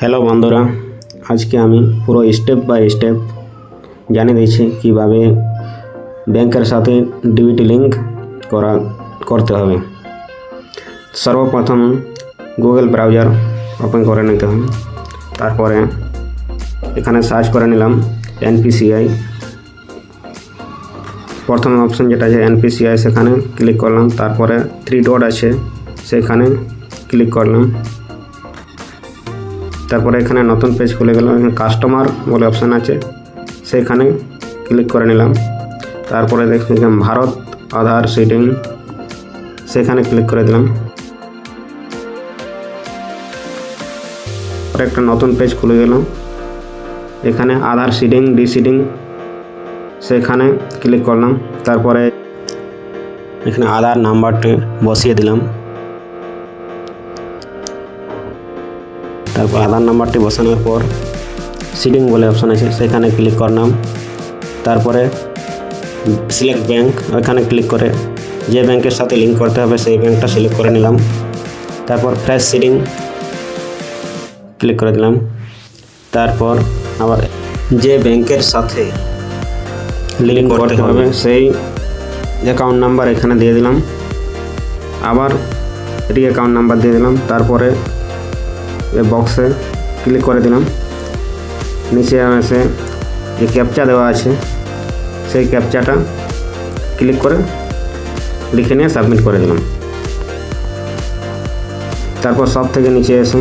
Hello বন্ধুরা, আজকে আমি পুরো স্টেপ বাই স্টেপ জানিয়ে দিচ্ছি কীভাবে ব্যাংকের সাথে ডিবিটি লিঙ্ক করতে হবে। সর্বপ্রথম গুগল ব্রাউজার ওপেন করে নিতে হবে। তারপরে এখানে সার্চ করে নিলাম এনপিসিআই। প্রথম অপশন যেটা আছে এনপিসিআই, সেখানে ক্লিক করলাম। তারপরে 3 ডট আছে, সেখানে ক্লিক করলাম। তারপরে এখানে নতুন পেজ খুলে গেল। এখানে কাস্টমার বলে অপশান আছে, সেখানে ক্লিক করে নিলাম। তারপরে দেখলাম ভারত আধার সিডিং, সেখানে ক্লিক করে দিলাম। পরে একটা নতুন পেজ খুলে গেল। এখানে আধার সিডিং ডিসিডিং, সেখানে ক্লিক করলাম। তারপরে এখানে আধার নাম্বারটি বসিয়ে দিলাম। তারপর আধার নাম্বারটি বসানোর পর সিডিং বলে অপশান আছে, সেখানে ক্লিক করলাম। তারপরে সিলেক্ট ব্যাংক, ওইখানে ক্লিক করে যে ব্যাংকের সাথে লিঙ্ক করতে হবে সেই ব্যাংকটা সিলেক্ট করে নিলাম। তারপর ফ্রেশ সিডিং ক্লিক করে দিলাম। তারপর আবার যে ব্যাংকের সাথে লিঙ্ক করতে হবে সেই অ্যাকাউন্ট নাম্বার এখানে দিয়ে দিলাম। আবার এটি অ্যাকাউন্ট নাম্বার দিয়ে দিলাম। তারপরে এই বক্সে ক্লিক করে দিলাম। নিচে এসে যে ক্যাপচা দেওয়া আছে সেই ক্যাপচাটা ক্লিক করে লিখে নিয়ে সাবমিট করে দিলাম। তারপর সব থেকে নিচে এসে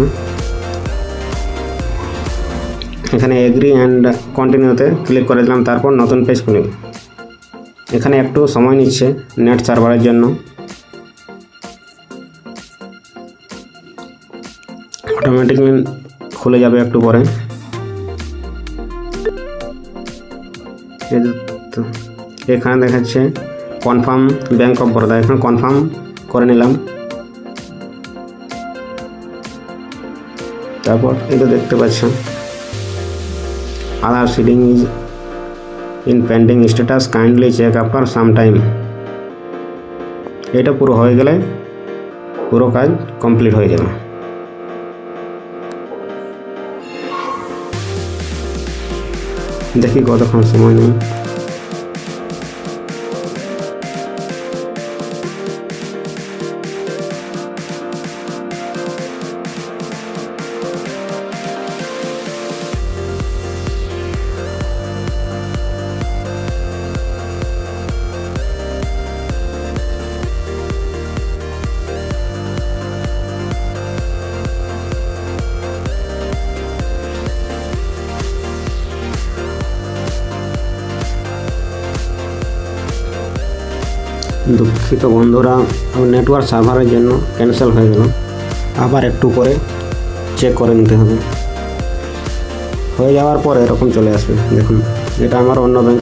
এখানে এগ্রি অ্যান্ড কন্টিনিউতে ক্লিক করে দিলাম। তারপর নতুন পেজ খুলে এখানে একটু সময় নিচ্ছে নেট সার্ভারের জন্য। অটোমেটিকলি খুলে যাবে একটু পরে। এখানে দেখাচ্ছে কনফার্ম ব্যাংক অফ বরোদা, এখানে কনফার্ম করে নিলাম। তারপর এটা দেখতে পাচ্ছেন Aadhaar seeding is in pending status, kindly check after some time. এটা পুরো হয়ে গেলে পুরো কাজ কমপ্লিট হয়ে যাবে। দেখি কতক্ষণ সময় নেই। দুঃখিত বন্ধুরা, নেটওয়ার্ক সার্ভারের জন্য ক্যান্সেল হয়ে গেল। আবার একটু করে চেক করে নিতে হবে। হয়ে যাওয়ার পর এরকম চলে আসবে। দেখুন, এটা আমার অন্য ব্যাংক।